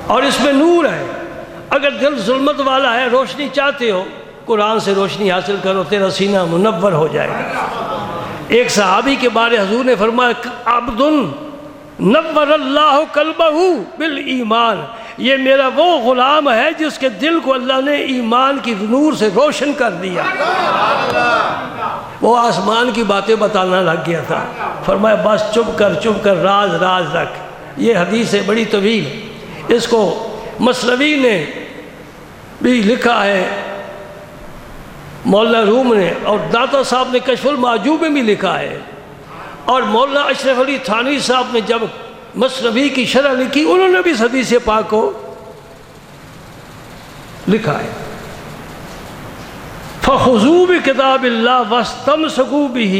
اور اس میں نور ہے۔ اگر دل ظلمت والا ہے، روشنی چاہتے ہو، قرآن سے روشنی حاصل کرو، تیرا سینہ منور ہو جائے گا۔ ایک صحابی کے بارے حضور نے فرمایا، عبد نور اللہ قلبہ بالایمان، یہ میرا وہ غلام ہے جس کے دل کو اللہ نے ایمان کی نور سے روشن کر دیا۔ وہ آسمان کی باتیں بتانا لگ گیا تھا، فرمایا بس چپ کر، راز راز رکھ۔ یہ حدیث ہے بڑی طویل، اس کو مثنوی نے بھی لکھا ہے، مولانا روم نے، اور داتا صاحب نے کشف المعجوب میں بھی لکھا ہے، اور مولانا اشرف علی تھانوی صاحب نے جب مثنوی کی شرح لکھی انہوں نے بھی اس حدیث پاک کو لکھا ہے۔ فَخُذُوا بِكِتَابِ اللَّهِ وَاسْتَمْسِكُوا بِهِ،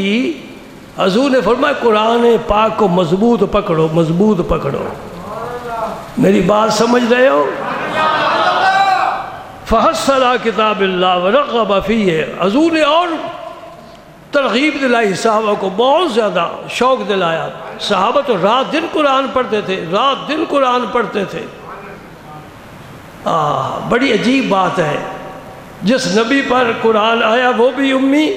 حضور نے فرمایا قرآن پاک کو مضبوط پکڑو، مضبوط پکڑو۔ میری بات سمجھ رہے ہو؟ فَحَثَّ عَلَىٰ كِتَابِ اللَّهِ وَرَغَّبَ فِيهِ، حضور نے اور ترغیب دلائی، صحابہ کو بہت زیادہ شوق دلایا۔ صحابہ تو رات دن قرآن پڑھتے تھے، رات دن قرآن پڑھتے تھے۔ بڑی عجیب بات ہے، جس نبی پر قرآن آیا وہ بھی امی،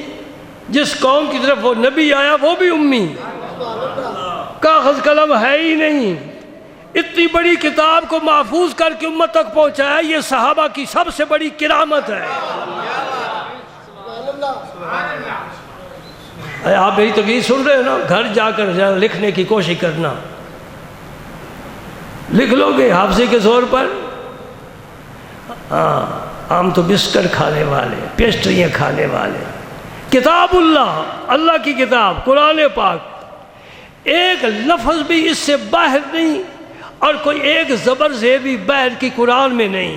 جس قوم کی طرف وہ نبی آیا وہ بھی امی، کاغذ قلم ہے ہی نہیں، اتنی بڑی کتاب کو محفوظ کر کے امت تک پہنچایا، یہ صحابہ کی سب سے بڑی کرامت ہے۔ آپ میری تقریر سن رہے ہیں نا، گھر جا کر لکھنے کی کوشش کرنا، لکھ لو گے حافظے کے زور پر۔ ہم تو بسکٹ کھانے والے، پیسٹریاں کھانے والے۔ کتاب اللہ، اللہ کی کتاب قرآن پاک، ایک لفظ بھی اس سے باہر نہیں، اور کوئی ایک زبر زیر بھی باہر کی قرآن میں نہیں۔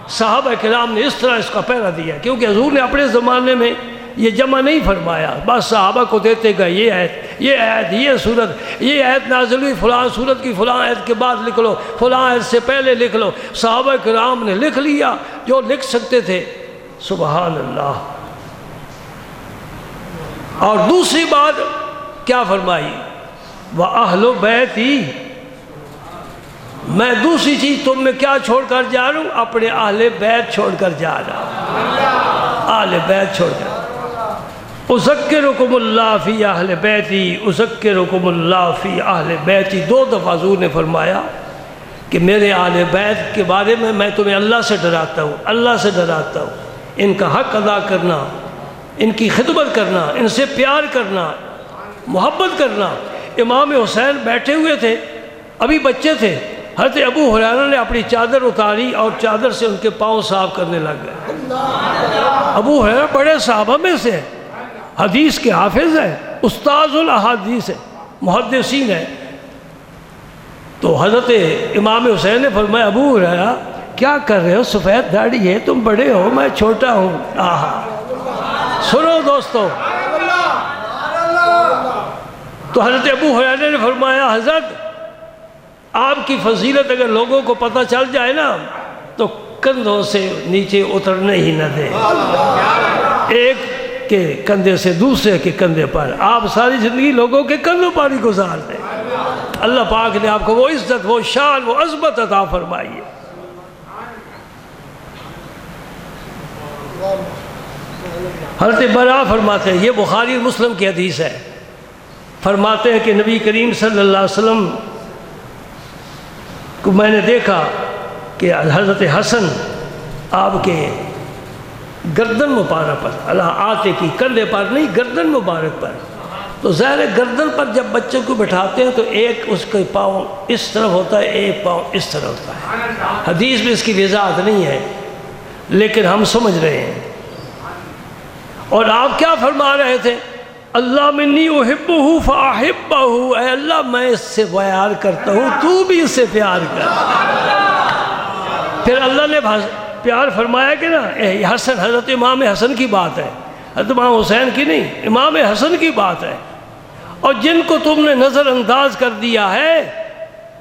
صحابہ کرام نے اس طرح اس کا پہرا دیا، کیونکہ حضور نے اپنے زمانے میں یہ جمع نہیں فرمایا، بس صحابہ کو دیتے گئے یہ آیت، یہ آیت، یہ سورت، یہ آیت نازل ہوئی فلاں سورت کی فلاں آیت کے بعد لکھ لو، فلاں آیت سے پہلے لکھ لو۔ صحابہ کرام نے لکھ لیا جو لکھ سکتے تھے، سبحان اللہ۔ اور دوسری بات کیا فرمائی؟ وَأَهْلُ بَيْتِي، میں دوسری چیز تم میں کیا چھوڑ کر جا رہا ہوں؟ اپنے اہل بیت چھوڑ کر جا رہا ہوں، اہل بیت چھوڑ کر۔ اذکرکم اللہ فی اہل بیتی، اذکرکم اللہ فی اہل بیتی، دو دفعہ حضور نے فرمایا کہ میرے اہل بیت کے بارے میں تمہیں اللہ سے ڈراتا ہوں، اللہ سے ڈراتا ہوں، ان کا حق ادا کرنا، ان کی خدمت کرنا، ان سے پیار کرنا، محبت کرنا۔ امام حسین بیٹھے ہوئے تھے، ابھی بچے تھے، حضرت ابو ہریرہ نے اپنی چادر اتاری اور چادر سے ان کے پاؤں صاف کرنے لگ گئے۔ ابو ہریرہ بڑے صحابہ میں سے ہیں، حدیث کے حافظ ہیں، استاذ الاحادیث ہیں، محدثین ہیں۔ تو حضرت امام حسین نے فرمایا ابو ہریرہ کیا کر رہے ہو، سفید داڑھی ہے، تم بڑے ہو میں چھوٹا ہوں۔ سنو دوستو، تو حضرت ابو ہریرہ نے فرمایا حضرت آپ کی فضیلت اگر لوگوں کو پتہ چل جائے نا تو کندھوں سے نیچے اترنے ہی نہ دیں، ایک کے کندھے سے دوسرے کے کندھے پر، آپ ساری زندگی لوگوں کے کندھوں پر ہی گزار دیں۔ اللہ پاک نے آپ کو وہ عزت، وہ شان، وہ عظمت عطا فرمائی ہے۔ حضرت برا فرماتے ہیں، یہ بخاری اور مسلم کی حدیث ہے، فرماتے ہیں کہ نبی کریم صلی اللہ علیہ وسلم کو میں نے دیکھا کہ حضرت حسن آپ کے گردن مبارک پر، اللہ آتے کی کندھے پر نہیں، گردن مبارک پر، تو ظاہر ہے گردن پر جب بچوں کو بٹھاتے ہیں تو ایک اس کے پاؤں اس طرف ہوتا ہے، ایک پاؤں اس طرف ہوتا ہے۔ حدیث میں اس کی وضاحت نہیں ہے لیکن ہم سمجھ رہے ہیں۔ اور آپ کیا فرما رہے تھے؟ اللہ منی احبہ فاحبہ، اے اللہ میں اس سے پیار کرتا ہوں تو بھی اس سے پیار کر۔ پھر اللہ نے پیار فرمایا کہ نا حسن، حضرت امام حسن کی بات ہے، حضرت امام حسین کی نہیں، امام حسن کی بات ہے، اور جن کو تم نے نظر انداز کر دیا ہے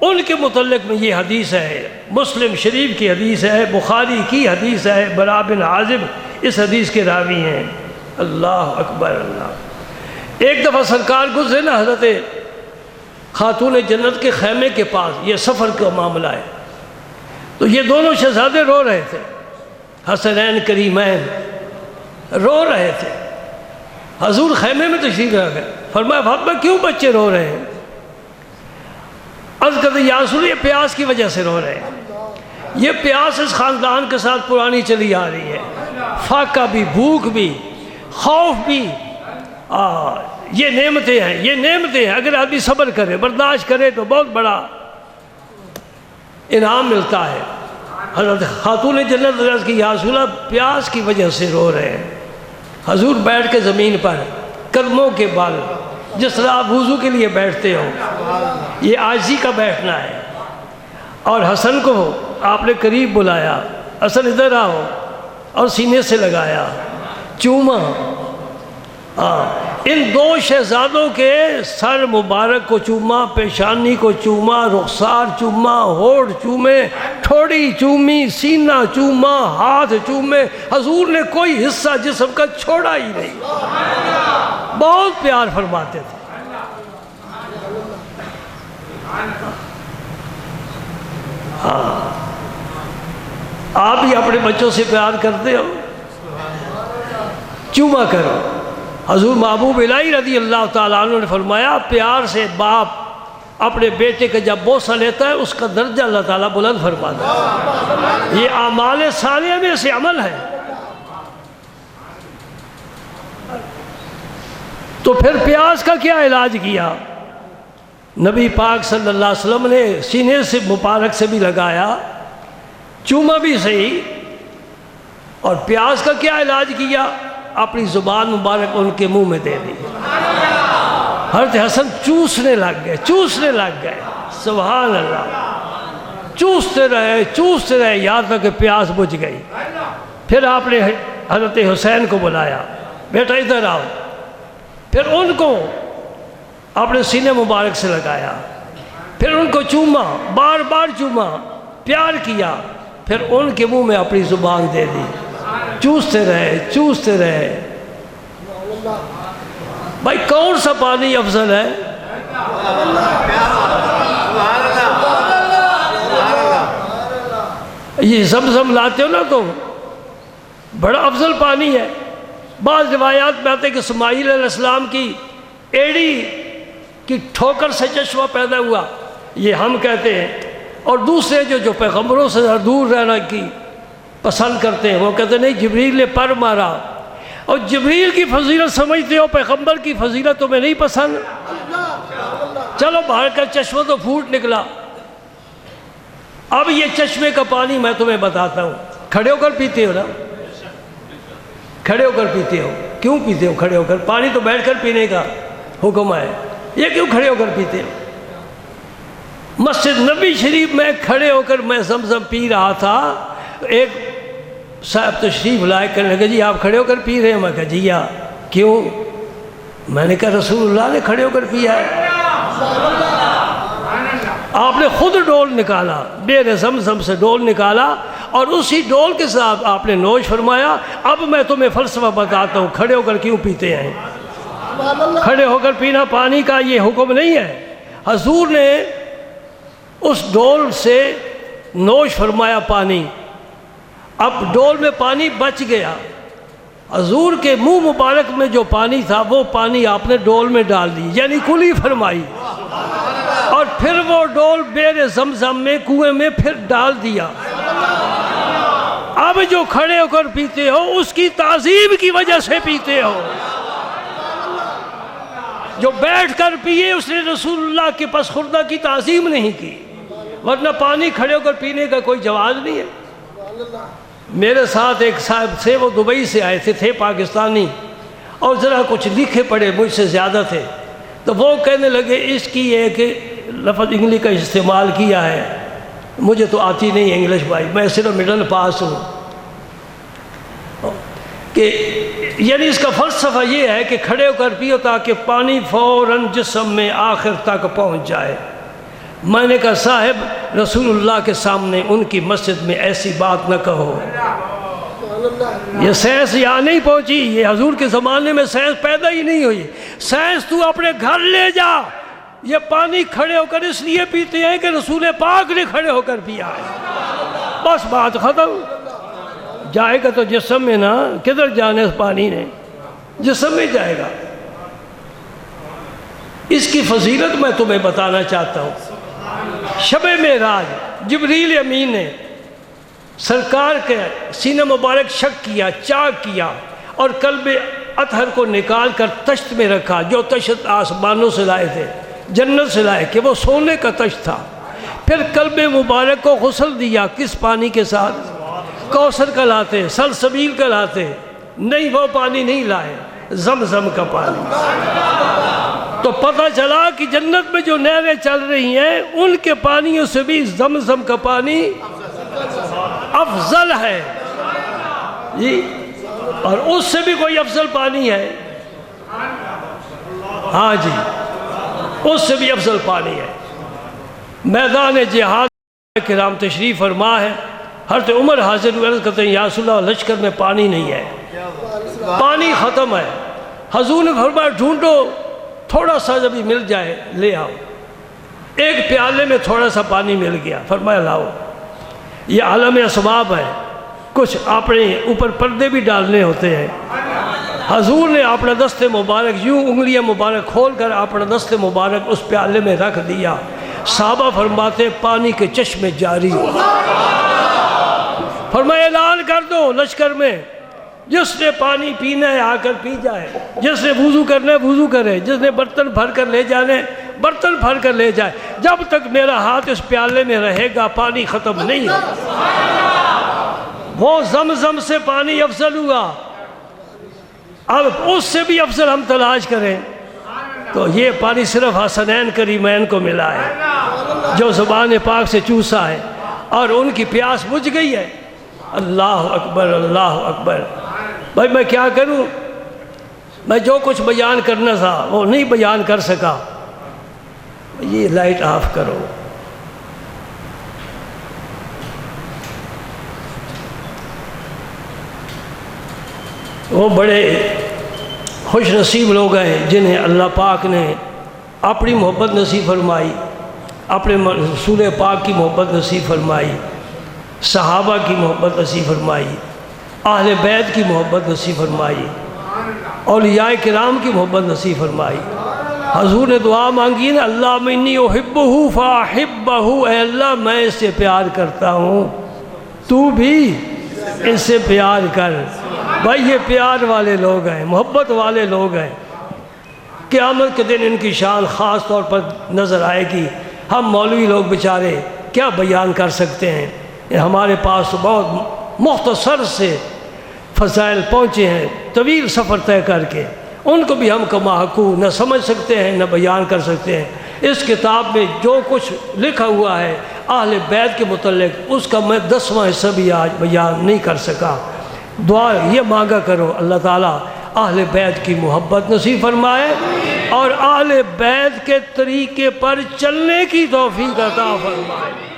ان کے متعلق میں یہ حدیث ہے، مسلم شریف کی حدیث ہے، بخاری کی حدیث ہے، برا بن عازب اس حدیث کے راوی ہیں۔ اللہ اکبر اللہ۔ ایک دفعہ سرکار گزرے نا حضرت خاتون جنت کے خیمے کے پاس، یہ سفر کا معاملہ ہے، تو یہ دونوں شہزادے رو رہے تھے، حسنین کریمین رو رہے تھے۔ حضور خیمے میں تشریف رکھ گئے، فرمایا فاطمہ کیوں بچے رو رہے ہیں؟ عرض کرتے یا رسول یہ پیاس کی وجہ سے رو رہے ہیں، یہ پیاس اس خاندان کے ساتھ پرانی چلی آ رہی ہے، فاقہ بھی، بھوک بھی، خوف بھی، یہ نعمتیں ہیں، یہ نعمتیں ہیں، اگر آدمی صبر کرے، برداشت کرے تو بہت بڑا انعام ملتا ہے۔ حضرت خاتون جنت عرض کی یا رسول اللہ پیاس کی وجہ سے رو رہے ہیں۔ حضور بیٹھ کے زمین پر قدموں کے بال، جس طرح آپ وضو کے لیے بیٹھتے ہو، یہ عاجزی کا بیٹھنا ہے، اور حسن کو آپ نے قریب بلایا، حسن ادھر آؤ، اور سینے سے لگایا، چوما۔ ان دو شہزادوں کے سر مبارک کو چوما، پیشانی کو چوما، رخسار چوما، ہونٹ چومے، ٹھوڑی چومی، سینہ چوما، ہاتھ چومے، حضور نے کوئی حصہ جسم کا چھوڑا ہی نہیں، بہت پیار فرماتے تھے۔ آپ بھی اپنے بچوں سے پیار کرتے ہو، چوما کرو۔ حضور محبوب الہی رضی اللہ تعالیٰ عنہ نے فرمایا پیار سے باپ اپنے بیٹے کا جب بوسہ لیتا ہے اس کا درجہ اللہ تعالیٰ بلند فرماتا ہے۔ یہ اعمال صالحہ میں سے عمل ہے۔ تو پھر پیاس کا کیا علاج کیا؟ نبی پاک صلی اللہ علیہ وسلم نے سینے سے مبارک سے بھی لگایا، چوما بھی صحیح، اور پیاس کا کیا علاج کیا؟ اپنی زبان مبارک ان کے منہ میں دے دی۔ حضرت حسن چوسنے لگ گئے، سبحان اللہ، چوستے رہے یہاں تک کہ پیاس بجھ گئی۔ پھر آپ نے حضرت حسین کو بلایا، بیٹا ادھر آؤ، پھر ان کو اپنے سینے مبارک سے لگایا، پھر ان کو چوما، بار بار چوما، پیار کیا، پھر ان کے منہ میں اپنی زبان دے دی، چوستے رہے۔ بھائی کون سا پانی افضل ہے؟ یہ زمزم لاتے ہو نا تو بڑا افضل پانی ہے۔ بعض روایات میں آتے ہیں کہ اسماعیل علیہ السلام کی ایڑی کی ٹھوکر سے چشمہ پیدا ہوا، یہ ہم کہتے ہیں، اور دوسرے جو پیغمبروں سے دور رہنا کی پسند کرتے ہیں وہ کہتے ہیں نہیں جبریل نے پر مارا، اور جبریل کی فضیلت سمجھتے ہو، پیغمبر کی فضیلت تمہیں نہیں پسند؟ چلو باہر کا چشمہ تو پھوٹ نکلا، اب یہ چشمے کا پانی میں تمہیں بتاتا ہوں، کھڑے ہو کر پیتے ہو نا، کھڑے ہو کر پیتے ہو، کیوں پیتے ہو کھڑے ہو کر؟ پانی تو بیٹھ کر پینے کا حکم ہے، یہ کیوں کھڑے ہو کر پیتے ہو؟ مسجد نبی شریف میں کھڑے ہو کر میں زمزم پی رہا تھا، ایک صاحب تشریف لائے، کہنے لگے جی آپ کھڑے ہو کر پی رہے ہیں؟ میں کہا جی یا کیوں؟ میں نے کہا رسول اللہ نے کھڑے ہو کر پیا ہے، آپ نے خود ڈول نکالا، بیر زمزم سے ڈول نکالا اور اسی ڈول کے ساتھ آپ نے نوش فرمایا۔ اب میں تمہیں فلسفہ بتاتا ہوں کھڑے ہو کر کیوں پیتے ہیں۔ کھڑے ہو کر پینا پانی کا یہ حکم نہیں ہے، حضور نے اس ڈول سے نوش فرمایا پانی، اب ڈول میں پانی بچ گیا، حضور کے منہ مبارک میں جو پانی تھا وہ پانی آپ نے ڈول میں ڈال دی، یعنی کلی فرمائی، اور پھر وہ ڈول بیر زمزم میں کنویں میں پھر ڈال دیا۔ اب جو کھڑے ہو کر پیتے ہو اس کی تعظیم کی وجہ سے پیتے ہو، جو بیٹھ کر پیے اس نے رسول اللہ کے پس خوردہ کی تعظیم نہیں کی، ورنہ پانی کھڑے ہو کر پینے کا کوئی جواز نہیں ہے۔ میرے ساتھ ایک صاحب تھے، وہ دبئی سے آئے تھے پاکستانی، اور ذرا کچھ لکھے پڑھے مجھ سے زیادہ تھے، تو وہ کہنے لگے اس کی ایک لفظ انگلش کا استعمال کیا ہے، مجھے تو آتی نہیں انگلش بھائی، میں صرف مڈل پاس ہوں، کہ یعنی اس کا فلسفہ یہ ہے کہ کھڑے ہو کر پیو تاکہ پانی فوراً جسم میں آخر تک پہنچ جائے۔ میں نے کہا صاحب رسول اللہ کے سامنے ان کی مسجد میں ایسی بات نہ کہو، یہ سائنس یہاں نہیں پہنچی، یہ حضور کے زمانے میں سائنس پیدا ہی نہیں ہوئی، سائنس تو اپنے گھر لے جا، یہ پانی کھڑے ہو کر اس لیے پیتے ہیں کہ رسول پاک نے کھڑے ہو کر پیا ہے، بس بات ختم۔ جائے گا تو جسم میں نا، کدھر جانے اس پانی نے، جسم میں جائے گا۔ اس کی فضیلت میں تمہیں بتانا چاہتا ہوں۔ شب معراج جبریل امین نے سرکار کے سینہ مبارک شک کیا، چاک کیا، اور قلب اطہر کو نکال کر تشت میں رکھا، جو تشت آسمانوں سے لائے تھے، جنت سے لائے، کہ وہ سونے کا تشت تھا۔ پھر قلب مبارک کو غسل دیا، کس پانی کے ساتھ؟ کوثر کا لاتے، سلسبیل کا لاتے، نہیں وہ پانی نہیں لائے، زمزم کا پانی۔ تو پتہ چلا کہ جنت میں جو نہریں چل رہی ہیں ان کے پانیوں سے بھی زمزم کا پانی افضل ہے جی، اور اس سے بھی کوئی افضل پانی ہے؟ ہاں جی، اس سے بھی افضل پانی ہے۔ میدان جہاد کرام تشریف فرما ہے، حضرت عمر حاضر ہوئے، عرض کرتے ہیں یا رسول اللہ لشکر میں پانی نہیں ہے، پانی ختم ہے۔ حضور نے فرمایا ڈھونڈو، تھوڑا سا جب مل جائے لے آؤ۔ ایک پیالے میں تھوڑا سا پانی مل گیا، فرمایا لاؤ۔ یہ عالم اسباب ہے، کچھ اپنے اوپر پردے بھی ڈالنے ہوتے ہیں۔ حضور نے اپنا دست مبارک یوں انگلیاں مبارک کھول کر اپنا دست مبارک اس پیالے میں رکھ دیا، صحابہ فرماتے پانی کے چشمے جاری ہو۔ فرمایا اعلان کر دو لشکر میں، جس نے پانی پینا ہے آ کر پی جائے، جس نے وضو کرنا ہے وضو کرے، جس نے برتن بھر کر لے جانے برتن بھر کر لے جائے، جب تک میرا ہاتھ اس پیالے میں رہے گا پانی ختم نہیں ہوگا۔ وہ زمزم سے پانی افضل ہوا، اب اس سے بھی افضل ہم تلاش کریں تو یہ پانی صرف حسنین کریمین کو ملا ہے، جو زبان پاک سے چوسا ہے اور ان کی پیاس بجھ گئی ہے۔ اللہ اکبر، اللہ اکبر۔ بھائی میں کیا کروں، میں جو کچھ بیان کرنا تھا وہ نہیں بیان کر سکا۔ یہ لائٹ آف کرو۔ وہ بڑے خوش نصیب لوگ ہیں جنہیں اللہ پاک نے اپنی محبت نصیب فرمائی، اپنے رسول پاک کی محبت نصیب فرمائی، صحابہ کی محبت نصیب فرمائی، اہل بیت کی محبت نصیب فرمائی، اولیاء کرام کی محبت نصیب فرمائی۔ حضور نے دعا مانگی نا، اللہم انی احبہ فاحبہ، اے اللہ میں اس سے پیار کرتا ہوں، تو بھی اس سے پیار کر۔ بھائی یہ پیار والے لوگ ہیں، محبت والے لوگ ہیں، قیامت کے دن ان کی شان خاص طور پر نظر آئے گی۔ ہم مولوی لوگ بیچارے کیا بیان کر سکتے ہیں؟ ہمارے پاس بہت مختصر سے فضائل پہنچے ہیں، طویل سفر طے کر کے، ان کو بھی ہم کما حقوق نہ سمجھ سکتے ہیں نہ بیان کر سکتے ہیں۔ اس کتاب میں جو کچھ لکھا ہوا ہے اہل بیت کے متعلق، اس کا میں 10واں حصہ بھی آج بیان نہیں کر سکا۔ دعا یہ مانگا کرو اللہ تعالیٰ اہل بیت کی محبت نصیب فرمائے اور اہل بیت کے طریقے پر چلنے کی توفیق عطا فرمائے۔